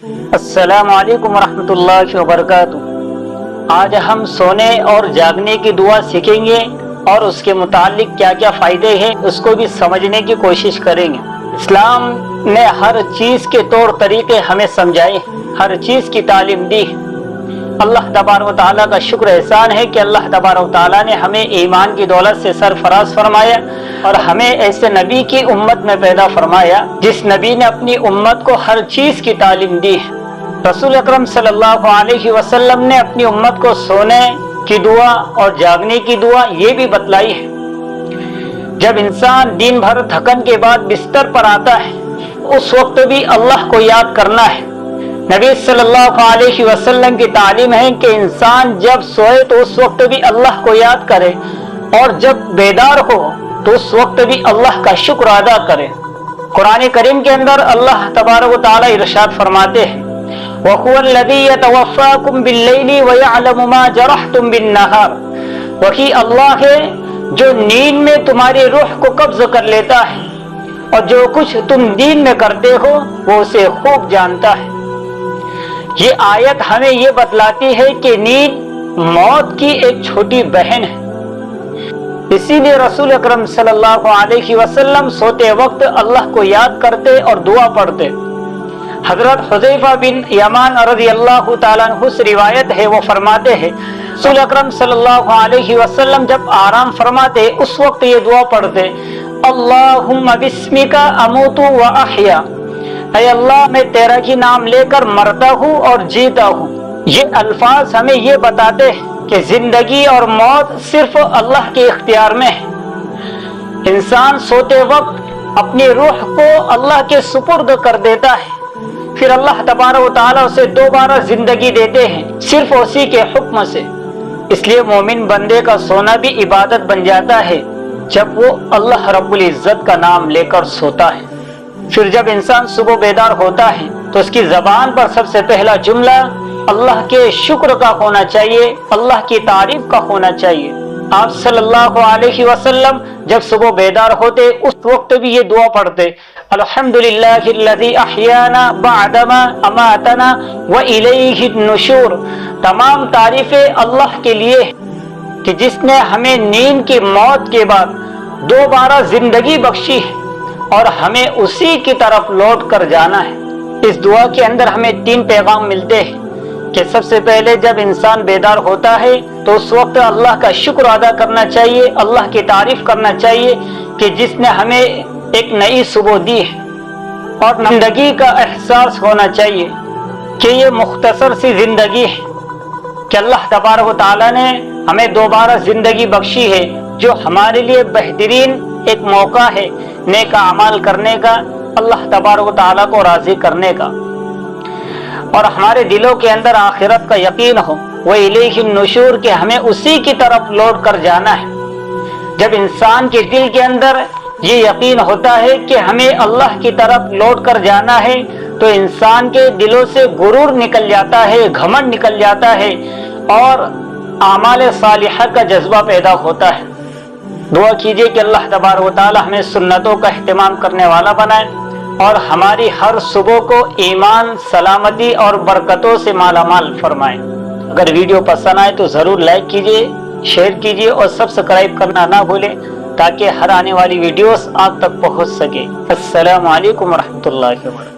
السلام علیکم ورحمۃ اللہ وبرکاتہ۔ آج ہم سونے اور جاگنے کی دعا سیکھیں گے اور اس کے متعلق کیا کیا فائدے ہیں اس کو بھی سمجھنے کی کوشش کریں گے۔ اسلام نے ہر چیز کے طور طریقے ہمیں سمجھائے، ہر چیز کی تعلیم دی۔ اللہ تبارک و تعالیٰ کا شکر احسان ہے کہ اللہ تبارک و تعالیٰ نے ہمیں ایمان کی دولت سے سرفراز فرمایا اور ہمیں ایسے نبی کی امت میں پیدا فرمایا جس نبی نے اپنی امت کو ہر چیز کی تعلیم دی۔ رسول اکرم صلی اللہ علیہ وسلم نے اپنی امت کو سونے کی دعا اور جاگنے کی دعا یہ بھی بتلائی ہے۔ جب انسان دن بھر تھکن کے بعد بستر پر آتا ہے اس وقت بھی اللہ کو یاد کرنا ہے۔ نبی صلی اللہ علیہ وسلم کی تعلیم ہے کہ انسان جب سوئے تو اس وقت بھی اللہ کو یاد کرے اور جب بیدار ہو تو اس وقت بھی اللہ کا شکر ادا کرے۔ قرآن کریم کے اندر اللہ تبارک و تعالی ارشاد فرماتے ہیں وَهُوَ الَّذِي يَتَوَفَّاكُمْ بِاللَّيْلِ وَيَعْلَمُ مَا جَرَحْتُمْ بِالنَّهَارِ، وہی اللہ ہے جو نیند میں تمہاری روح کو قبض کر لیتا ہے اور جو کچھ تم دین میں کرتے ہو وہ اسے خوب جانتا ہے۔ یہ آیت ہمیں یہ بتلاتی ہے کہ نیند موت کی ایک چھوٹی بہن ہے۔ اسی لیے رسول اکرم صلی اللہ علیہ وسلم سوتے وقت اللہ کو یاد کرتے اور دعا پڑھتے۔ حضرت حذیفہ بن یمان رضی اللہ تعالیٰ عنہ سے روایت ہے، وہ فرماتے ہیں رسول اکرم صلی اللہ علیہ وسلم جب آرام فرماتے اس وقت یہ دعا پڑھتے اللہم بسمک اموت و احیا، اے اللہ میں تیرا ہی نام لے کر مرتا ہوں اور جیتا ہوں۔ یہ الفاظ ہمیں یہ بتاتے ہیں کہ زندگی اور موت صرف اللہ کے اختیار میں ہے۔ انسان سوتے وقت اپنی روح کو اللہ کے سپرد کر دیتا ہے، پھر اللہ تبارک و تعالیٰ اسے دوبارہ زندگی دیتے ہیں صرف اسی کے حکم سے۔ اس لیے مومن بندے کا سونا بھی عبادت بن جاتا ہے جب وہ اللہ رب العزت کا نام لے کر سوتا ہے۔ پھر جب انسان صبح بیدار ہوتا ہے تو اس کی زبان پر سب سے پہلا جملہ اللہ کے شکر کا ہونا چاہیے، اللہ کی تعریف کا ہونا چاہیے۔ آپ صلی اللہ علیہ وسلم جب صبح بیدار ہوتے اس وقت بھی یہ دعا پڑھتے الحمدللہ الذی احیانا بعدما اماتنا والیہ النشور، تمام تعریفیں اللہ کے لیے کہ جس نے ہمیں نیند کی موت کے بعد دوبارہ زندگی بخشی ہے اور ہمیں اسی کی طرف لوٹ کر جانا ہے۔ اس دعا کے اندر ہمیں 3 پیغام ملتے ہیں کہ سب سے پہلے جب انسان بیدار ہوتا ہے تو اس وقت اللہ کا شکر ادا کرنا چاہیے، اللہ کی تعریف کرنا چاہیے کہ جس نے ہمیں ایک نئی صبح دی ہے، اور زندگی کا احساس ہونا چاہیے کہ یہ مختصر سی زندگی ہے کہ اللہ تبارک و تعالیٰ نے ہمیں دوبارہ زندگی بخشی ہے جو ہمارے لیے بہترین ایک موقع ہے نیک اعمال کرنے کا، اللہ تبارک و تعالیٰ کو راضی کرنے کا، اور ہمارے دلوں کے اندر آخرت کا یقین ہو وَإِلَيْهِ النُّشُورُ کہ ہمیں اسی کی طرف لوٹ کر جانا ہے۔ جب انسان کے دل کے اندر یہ یقین ہوتا ہے کہ ہمیں اللہ کی طرف لوٹ کر جانا ہے تو انسان کے دلوں سے غرور نکل جاتا ہے، گھمنڈ نکل جاتا ہے اور اعمال صالحہ کا جذبہ پیدا ہوتا ہے۔ دعا کیجئے کہ اللہ تبارک و تعالی ہمیں سنتوں کا اہتمام کرنے والا بنائے اور ہماری ہر صبح کو ایمان، سلامتی اور برکتوں سے مالا مال فرمائے۔ اگر ویڈیو پسند آئے تو ضرور لائک کیجئے، شیئر کیجئے اور سبسکرائب کرنا نہ بھولیں تاکہ ہر آنے والی ویڈیوز آپ تک پہنچ سکے۔ السلام علیکم ورحمۃ اللہ وبرکاتہ۔